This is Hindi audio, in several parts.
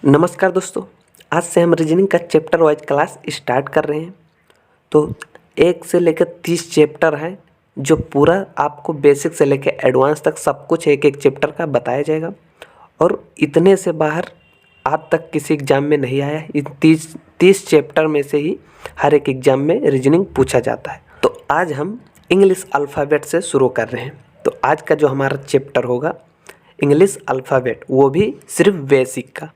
नमस्कार दोस्तों। आज से हम रीजनिंग का चैप्टर वाइज क्लास स्टार्ट कर रहे हैं। तो 1 से लेकर 30 चैप्टर हैं जो पूरा आपको बेसिक से लेकर एडवांस तक सब कुछ एक एक चैप्टर का बताया जाएगा। और इतने से बाहर आज तक किसी एग्ज़ाम में नहीं आया। इन 30 चैप्टर में से ही हर एक एग्ज़ाम में रीजनिंग पूछा जाता है। तो आज हम इंग्लिश अल्फ़ाबेट से शुरू कर रहे हैं। तो आज का जो हमारा चैप्टर होगा इंग्लिश अल्फ़ाबेट, वो भी सिर्फ बेसिक का।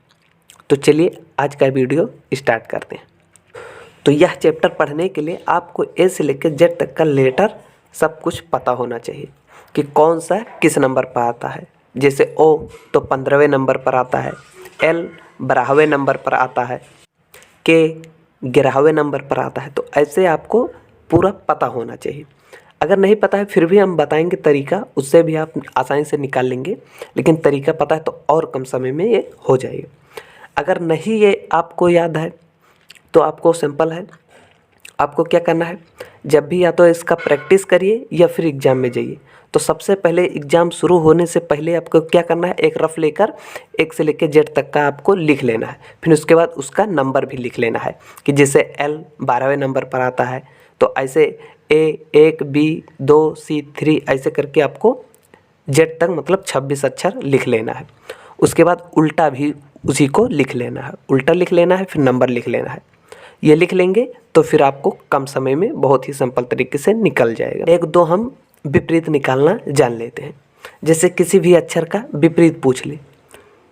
तो चलिए आज का वीडियो स्टार्ट करते हैं। तो यह चैप्टर पढ़ने के लिए आपको ए से लेकर जेड तक का लेटर सब कुछ पता होना चाहिए कि कौन सा किस नंबर पर आता है। जैसे ओ तो 15वें नंबर पर आता है, एल 12वें नंबर पर आता है, के 11वें नंबर पर आता है। तो ऐसे आपको पूरा पता होना चाहिए। अगर नहीं पता है फिर भी हम बताएंगे तरीका, उससे भी आप आसानी से निकाल लेंगे। लेकिन तरीका पता है तो और कम समय में ये हो जाएगा। अगर नहीं ये आपको याद है तो आपको सिंपल है, आपको क्या करना है, जब भी या तो इसका प्रैक्टिस करिए या फिर एग्ज़ाम में जाइए। तो सबसे पहले एग्ज़ाम शुरू होने से पहले आपको क्या करना है, एक रफ लेकर 1 से लेकर जेड तक का आपको लिख लेना है। फिर उसके बाद उसका नंबर भी लिख लेना है कि जैसे एल 12वें नंबर पर आता है तो ऐसे ए 1 बी 2 सी 3 ऐसे करके आपको जेड तक मतलब 26 अक्षर लिख लेना है। उसके बाद उल्टा भी उसी को लिख लेना है, उल्टा लिख लेना है, फिर नंबर लिख लेना है। ये लिख लेंगे तो फिर आपको कम समय में बहुत ही सिंपल तरीके से निकल जाएगा। एक दो हम विपरीत निकालना जान लेते हैं। जैसे किसी भी अक्षर का विपरीत पूछ ले।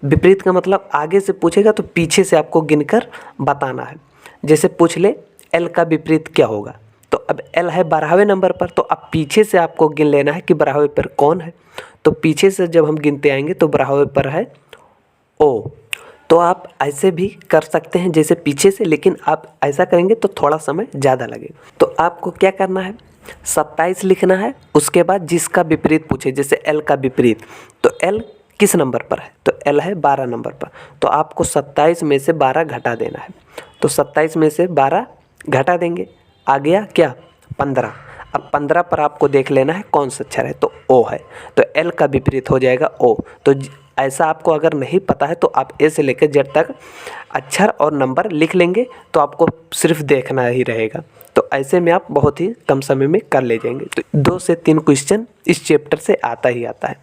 विपरीत का मतलब आगे से पूछेगा तो पीछे से आपको गिनकर बताना है। जैसे पूछ ले एल का विपरीत क्या होगा, तो अब एल है 12वें नंबर पर, तो अब पीछे से आपको गिन लेना है कि 12वें पर कौन है। तो पीछे से जब हम गिनते आएंगे तो 12वें पर है ओ। तो आप ऐसे भी कर सकते हैं जैसे पीछे से, लेकिन आप ऐसा करेंगे तो थोड़ा समय ज़्यादा लगेगा। तो आपको क्या करना है, 27 लिखना है। उसके बाद जिसका विपरीत पूछे, जैसे एल का विपरीत, तो एल किस नंबर पर है, तो एल है 12 नंबर पर। तो आपको 27 में से 12 घटा देना है। तो 27 में से 12 घटा देंगे, आ गया क्या 15। अब 15 पर आपको देख लेना है कौन सा अक्षर है, तो ओ है। तो एल का विपरीत हो जाएगा ओ। तो ऐसा आपको अगर नहीं पता है तो आप ए से लेकर जेड तक अक्षर और नंबर लिख लेंगे, तो आपको सिर्फ देखना ही रहेगा। तो ऐसे में आप बहुत ही कम समय में कर ले जाएंगे। तो 2 से 3 क्वेश्चन इस चैप्टर से आता ही आता है।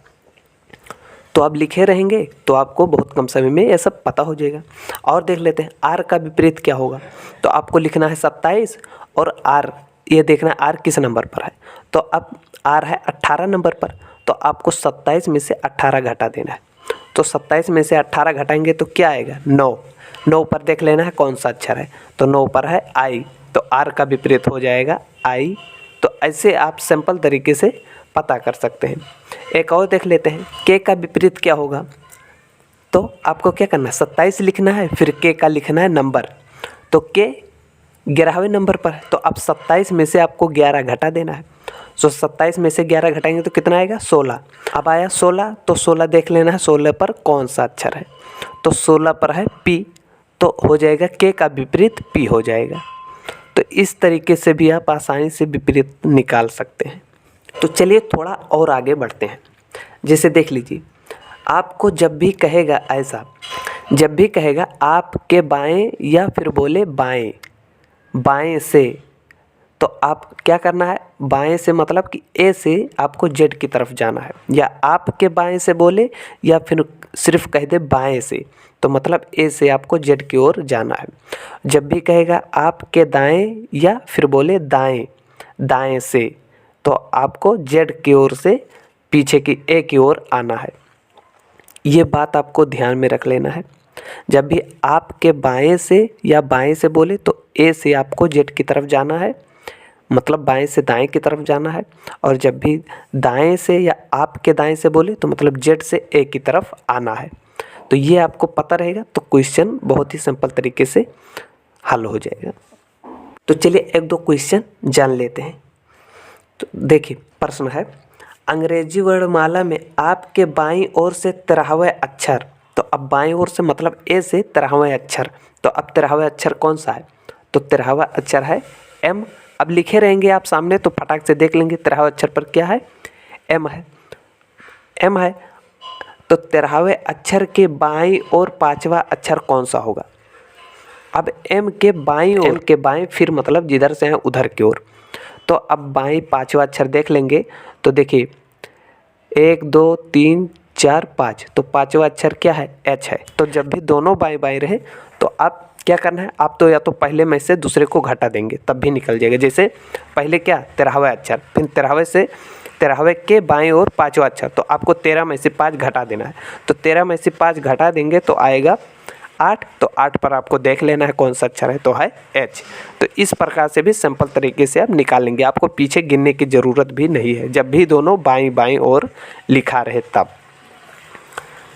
तो आप लिखे रहेंगे तो आपको बहुत कम समय में ये सब पता हो जाएगा। और देख लेते हैं आर का विपरीत क्या होगा। तो आपको लिखना है 27 और आर, ये देखना आर किस नंबर पर है। तो अब आर है 18 नंबर पर, तो आपको 27 में से 18 घटा देना है। तो 27 में से 18 घटाएंगे तो क्या आएगा 9। 9 पर देख लेना है कौन सा अक्षर है, तो 9 पर है आई। तो आर का विपरीत हो जाएगा आई। तो ऐसे आप सिंपल तरीके से पता कर सकते हैं। एक और देख लेते हैं के का विपरीत क्या होगा। तो आपको क्या करना है, 27 लिखना है, फिर के का लिखना है नंबर। तो के 11वें नंबर पर है, तो अब 27 में से आपको 11 घटा देना है। तो 27 में से 11 घटाएंगे तो कितना आएगा 16। अब आया 16, तो 16 देख लेना है 16 पर कौन सा अक्षर है। तो 16 पर है पी, तो हो जाएगा के का विपरीत पी हो जाएगा। तो इस तरीके से भी आप आसानी से विपरीत निकाल सकते हैं। तो चलिए थोड़ा और आगे बढ़ते हैं। जैसे देख लीजिए, आपको जब भी कहेगा ऐसा, जब भी कहेगा आपके बाएं या फिर बोले बाएं, बाएं से, तो आप क्या करना है, बाएं से मतलब कि ए से आपको जेड की तरफ जाना है। या आपके बाएं से बोले या फिर सिर्फ कह दे बाएं से, तो मतलब ए से आपको जेड की ओर जाना है। जब भी कहेगा आपके दाएं या फिर बोले दाएं, दाएं से, तो आपको जेड की ओर से पीछे की ए की ओर आना है। ये बात आपको ध्यान में रख लेना है। जब भी आपके बाएं से या बाएं से बोले तो ए से आपको जेड की तरफ जाना है, मतलब बाएं से दाएं की तरफ जाना है। और जब भी दाएं से या आपके दाएं से बोले तो मतलब जेड से ए की तरफ आना है। तो ये आपको पता रहेगा तो क्वेश्चन बहुत ही सिंपल तरीके से हल हो जाएगा। तो चलिए एक दो क्वेश्चन जान लेते हैं। तो देखिए प्रश्न है, अंग्रेजी वर्णमाला में आपके बाईं ओर से 13वें अक्षर, तो अब बाईं ओर से मतलब ए से 13वें अक्षर, तो अब 13वें अक्षर कौन सा है, तो 13वां अक्षर है एम। अब लिखे रहेंगे आप सामने तो फटाक से देख लेंगे 13वें अक्षर पर क्या है, एम है, एम है। तो 13वें अक्षर के बाईं ओर 5वां अक्षर कौन सा होगा। अब एम के बाईं ओर, एम के बाईं फिर मतलब जिधर से हैं उधर की ओर। तो अब बाईं 5वां अक्षर देख लेंगे तो देखिए 1 2 3 4 5, तो 5वां अक्षर क्या है, एच है। तो जब भी दोनों बाएं बाएं रहे तो आप क्या करना है, आप तो या तो पहले में से दूसरे को घटा देंगे तब भी निकल जाएगा। जैसे पहले क्या 13वां अक्षर, फिर 13वें के बाएं ओर 5वां अक्षर, तो आपको 13 में से 5 घटा देना है। तो 13 में से 5 घटा देंगे तो आएगा 8। तो 8 पर आपको देख लेना है कौन सा अक्षर है, तो है एच। तो इस प्रकार से भी सिंपल तरीके से आप निकाल लेंगे, आपको पीछे गिनने की ज़रूरत भी नहीं है जब भी दोनों बाईं बाईं ओर लिखा रहे तब।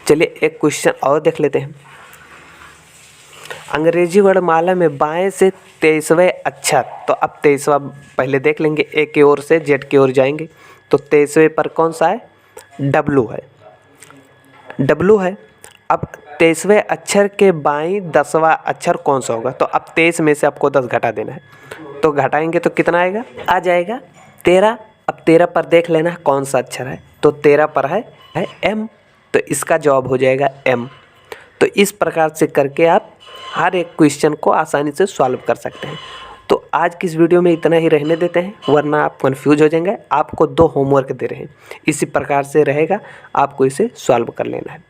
चलिए एक क्वेश्चन और देख लेते हैं। अंग्रेजी वर्णमाला में बाएं से 23वें अक्षर, तो अब 23वां पहले देख लेंगे, ए की ओर से जेड की ओर जाएंगे तो 23वें पर कौन सा है, डब्लू है, डब्लू है। अब 23वें अक्षर के बाईं 10वां अक्षर कौन सा होगा, तो अब 23 में से आपको 10 घटा देना है, तो घटाएंगे तो कितना आएगा, आ जाएगा 13। अब 13 पर देख लेना है कौन सा अक्षर है, तो 13 पर है एम, तो इसका जवाब हो जाएगा एम। तो इस प्रकार से करके आप हर एक क्वेश्चन को आसानी से सॉल्व कर सकते हैं। तो आज की इस वीडियो में इतना ही रहने देते हैं, वरना आप कंफ्यूज हो जाएंगे। आपको 2 होमवर्क दे रहे हैं, इसी प्रकार से रहेगा, आपको इसे सॉल्व कर लेना है।